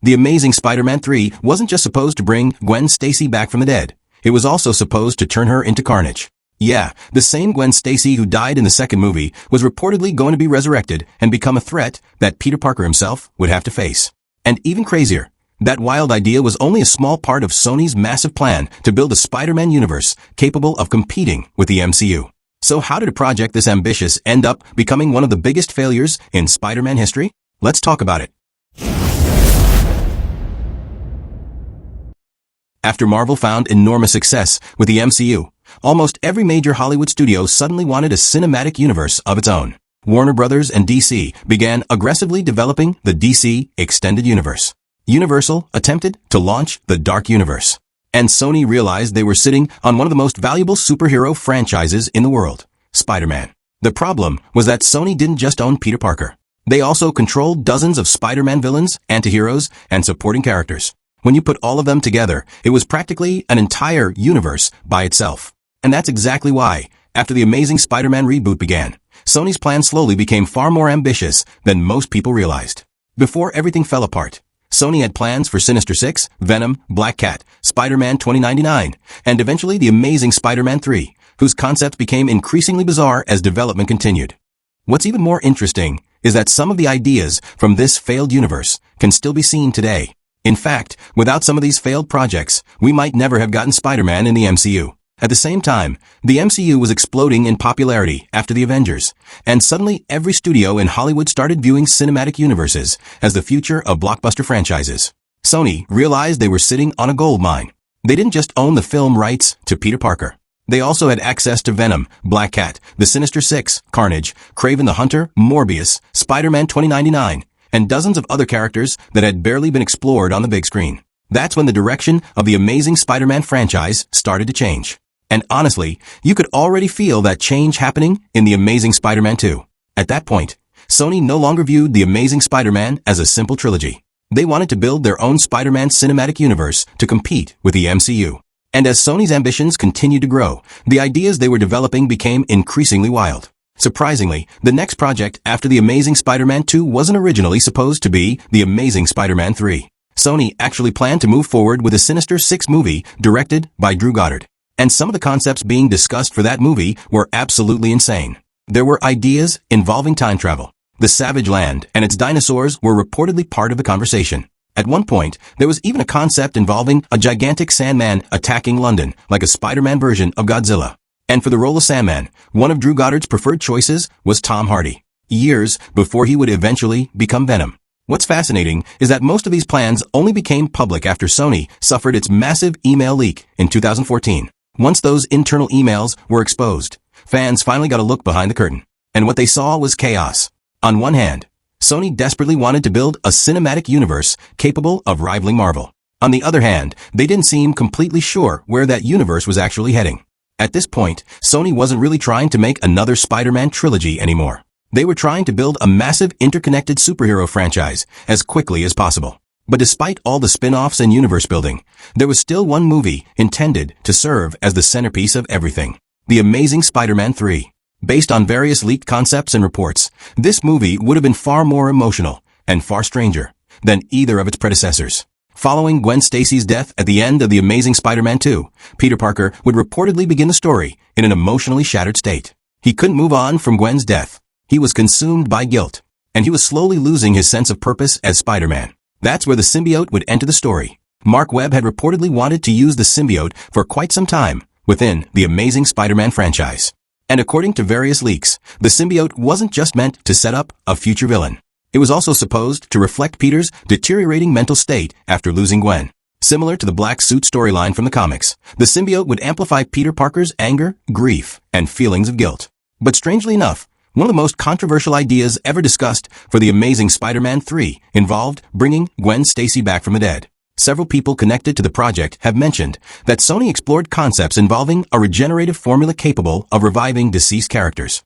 The Amazing Spider-Man 3 wasn't just supposed to bring Gwen Stacy back from the dead. It was also supposed to turn her into Carnage. Yeah, the same Gwen Stacy who died in the second movie was reportedly going to be resurrected and become a threat that Peter Parker himself would have to face. And even crazier, that wild idea was only a small part of Sony's massive plan to build a Spider-Man universe capable of competing with the MCU. So how did a project this ambitious end up becoming one of the biggest failures in Spider-Man history? Let's talk about it. After Marvel found enormous success with the MCU, almost every major Hollywood studio suddenly wanted a cinematic universe of its own. Warner Brothers and DC began aggressively developing the DC Extended Universe. Universal attempted to launch the Dark Universe. And Sony realized they were sitting on one of the most valuable superhero franchises in the world, Spider-Man. The problem was that Sony didn't just own Peter Parker. They also controlled dozens of Spider-Man villains, anti-heroes, and supporting characters. When you put all of them together, it was practically an entire universe by itself. And that's exactly why, after the Amazing Spider-Man reboot began, Sony's plan slowly became far more ambitious than most people realized. Before everything fell apart, Sony had plans for Sinister Six, Venom, Black Cat, Spider-Man 2099, and eventually the Amazing Spider-Man 3, whose concepts became increasingly bizarre as development continued. What's even more interesting is that some of the ideas from this failed universe can still be seen today. In fact, without some of these failed projects, we might never have gotten Spider-Man in the MCU. At the same time, the MCU was exploding in popularity after the Avengers, and suddenly every studio in Hollywood started viewing cinematic universes as the future of blockbuster franchises. Sony realized they were sitting on a gold mine. They didn't just own the film rights to Peter Parker. They also had access to Venom, Black Cat, the Sinister Six, Carnage, Kraven the Hunter, Morbius, Spider-Man 2099, and dozens of other characters that had barely been explored on the big screen. That's when the direction of the Amazing Spider-Man franchise started to change. And honestly, you could already feel that change happening in The Amazing Spider-Man 2. At that point, Sony no longer viewed The Amazing Spider-Man as a simple trilogy. They wanted to build their own Spider-Man cinematic universe to compete with the MCU. And as Sony's ambitions continued to grow, the ideas they were developing became increasingly wild. Surprisingly, the next project after The Amazing Spider-Man 2 wasn't originally supposed to be The Amazing Spider-Man 3. Sony actually planned to move forward with a Sinister Six movie directed by Drew Goddard. And some of the concepts being discussed for that movie were absolutely insane. There were ideas involving time travel. The Savage Land and its dinosaurs were reportedly part of the conversation. At one point, there was even a concept involving a gigantic Sandman attacking London, like a Spider-Man version of Godzilla. And for the role of Sandman, one of Drew Goddard's preferred choices was Tom Hardy, years before he would eventually become Venom. What's fascinating is that most of these plans only became public after Sony suffered its massive email leak in 2014. Once those internal emails were exposed, fans finally got a look behind the curtain. And what they saw was chaos. On one hand, Sony desperately wanted to build a cinematic universe capable of rivaling Marvel. On the other hand, they didn't seem completely sure where that universe was actually heading. At this point, Sony wasn't really trying to make another Spider-Man trilogy anymore. They were trying to build a massive interconnected superhero franchise as quickly as possible. But despite all the spin-offs and universe building, there was still one movie intended to serve as the centerpiece of everything. The Amazing Spider-Man 3. Based on various leaked concepts and reports, this movie would have been far more emotional and far stranger than either of its predecessors. Following Gwen Stacy's death at the end of The Amazing Spider-Man 2, Peter Parker would reportedly begin the story in an emotionally shattered state. He couldn't move on from Gwen's death. He was consumed by guilt, and he was slowly losing his sense of purpose as Spider-Man. That's where the symbiote would enter the story. Mark Webb had reportedly wanted to use the symbiote for quite some time within the Amazing Spider-Man franchise. And according to various leaks, the symbiote wasn't just meant to set up a future villain. It was also supposed to reflect Peter's deteriorating mental state after losing Gwen. Similar to the Black Suit storyline from the comics, the symbiote would amplify Peter Parker's anger, grief, and feelings of guilt. But strangely enough, one of the most controversial ideas ever discussed for The Amazing Spider-Man 3 involved bringing Gwen Stacy back from the dead. Several people connected to the project have mentioned that Sony explored concepts involving a regenerative formula capable of reviving deceased characters.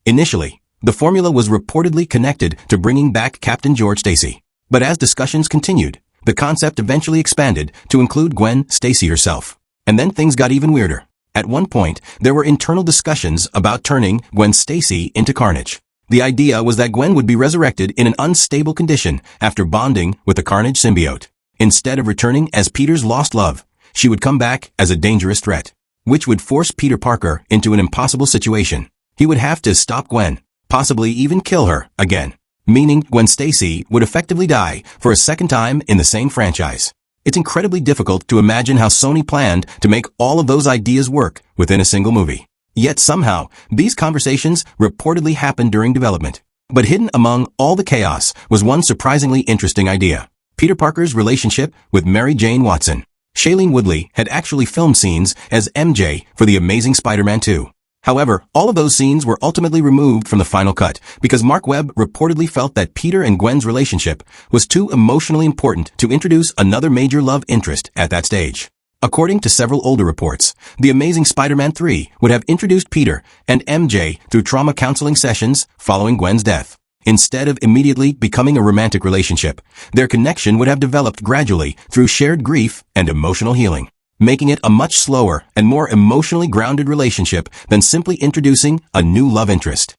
Initially, the formula was reportedly connected to bringing back Captain George Stacy. But as discussions continued, the concept eventually expanded to include Gwen Stacy herself. And then things got even weirder. At one point, there were internal discussions about turning Gwen Stacy into Carnage. The idea was that Gwen would be resurrected in an unstable condition after bonding with the Carnage symbiote. Instead of returning as Peter's lost love, she would come back as a dangerous threat, which would force Peter Parker into an impossible situation. He would have to stop Gwen, possibly even kill her again, meaning Gwen Stacy would effectively die for a second time in the same franchise. It's incredibly difficult to imagine how Sony planned to make all of those ideas work within a single movie. Yet somehow, these conversations reportedly happened during development. But hidden among all the chaos was one surprisingly interesting idea: Peter Parker's relationship with Mary Jane Watson. Shailene Woodley had actually filmed scenes as MJ for The Amazing Spider-Man 2. However, all of those scenes were ultimately removed from the final cut because Mark Webb reportedly felt that Peter and Gwen's relationship was too emotionally important to introduce another major love interest at that stage. According to several older reports, The Amazing Spider-Man 3 would have introduced Peter and MJ through trauma counseling sessions following Gwen's death. Instead of immediately becoming a romantic relationship, their connection would have developed gradually through shared grief and emotional healing, making it a much slower and more emotionally grounded relationship than simply introducing a new love interest.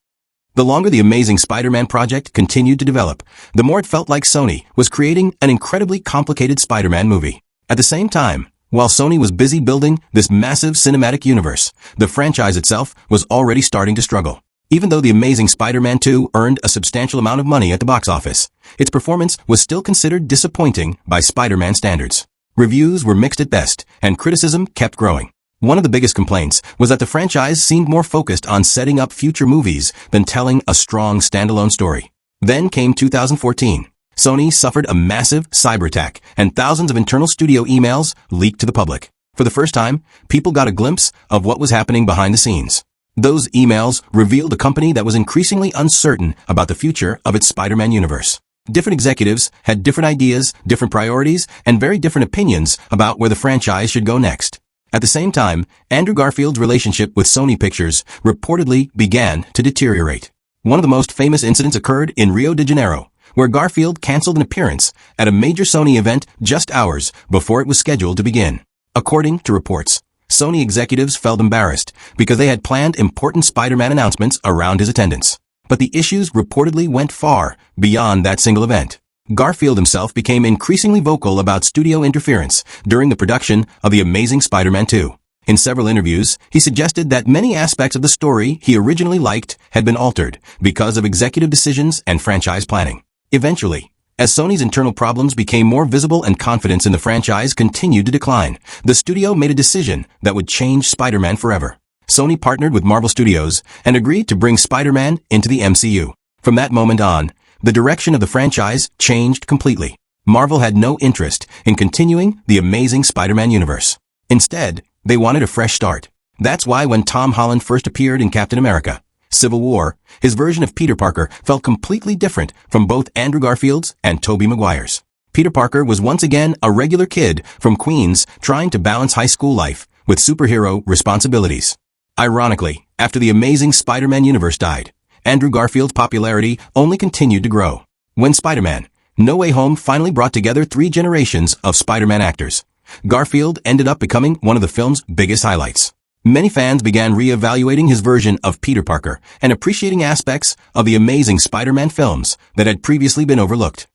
The longer the Amazing Spider-Man project continued to develop, the more it felt like Sony was creating an incredibly complicated Spider-Man movie. At the same time, while Sony was busy building this massive cinematic universe, the franchise itself was already starting to struggle. Even though The Amazing Spider-Man 2 earned a substantial amount of money at the box office, its performance was still considered disappointing by Spider-Man standards. Reviews were mixed at best, and criticism kept growing. One of the biggest complaints was that the franchise seemed more focused on setting up future movies than telling a strong standalone story. Then came 2014. Sony suffered a massive cyber attack, and thousands of internal studio emails leaked to the public. For the first time, people got a glimpse of what was happening behind the scenes. Those emails revealed a company that was increasingly uncertain about the future of its Spider-Man universe. Different executives had different ideas, different priorities, and very different opinions about where the franchise should go next. At the same time, Andrew Garfield's relationship with Sony Pictures reportedly began to deteriorate. One of the most famous incidents occurred in Rio de Janeiro, where Garfield canceled an appearance at a major Sony event just hours before it was scheduled to begin. According to reports, Sony executives felt embarrassed because they had planned important Spider-Man announcements around his attendance. But the issues reportedly went far beyond that single event. Garfield himself became increasingly vocal about studio interference during the production of The Amazing Spider-Man 2. In several interviews, he suggested that many aspects of the story he originally liked had been altered because of executive decisions and franchise planning. Eventually, as Sony's internal problems became more visible and confidence in the franchise continued to decline, the studio made a decision that would change Spider-Man forever. Sony partnered with Marvel Studios and agreed to bring Spider-Man into the MCU. From that moment on, the direction of the franchise changed completely. Marvel had no interest in continuing the Amazing Spider-Man universe. Instead, they wanted a fresh start. That's why when Tom Holland first appeared in Captain America: Civil War, his version of Peter Parker felt completely different from both Andrew Garfield's and Tobey Maguire's. Peter Parker was once again a regular kid from Queens trying to balance high school life with superhero responsibilities. Ironically, after the Amazing Spider-Man universe died, Andrew Garfield's popularity only continued to grow. When Spider-Man: No Way Home finally brought together 3 generations of Spider-Man actors, Garfield ended up becoming one of the film's biggest highlights. Many fans began re-evaluating his version of Peter Parker and appreciating aspects of the Amazing Spider-Man films that had previously been overlooked.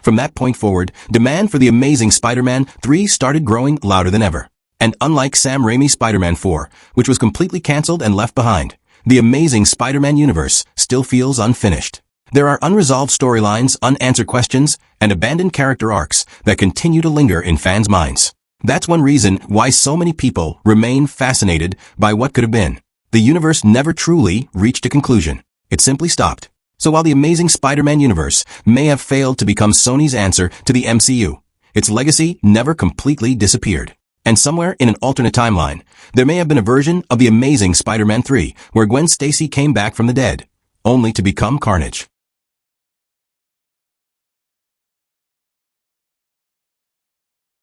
From that point forward, demand for The Amazing Spider-Man 3 started growing louder than ever. And unlike Sam Raimi's Spider-Man 4, which was completely canceled and left behind, the Amazing Spider-Man universe still feels unfinished. There are unresolved storylines, unanswered questions, and abandoned character arcs that continue to linger in fans' minds. That's one reason why so many people remain fascinated by what could have been. The universe never truly reached a conclusion. It simply stopped. So while the Amazing Spider-Man universe may have failed to become Sony's answer to the MCU, its legacy never completely disappeared. And somewhere in an alternate timeline, there may have been a version of The Amazing Spider-Man 3 where Gwen Stacy came back from the dead, only to become Carnage.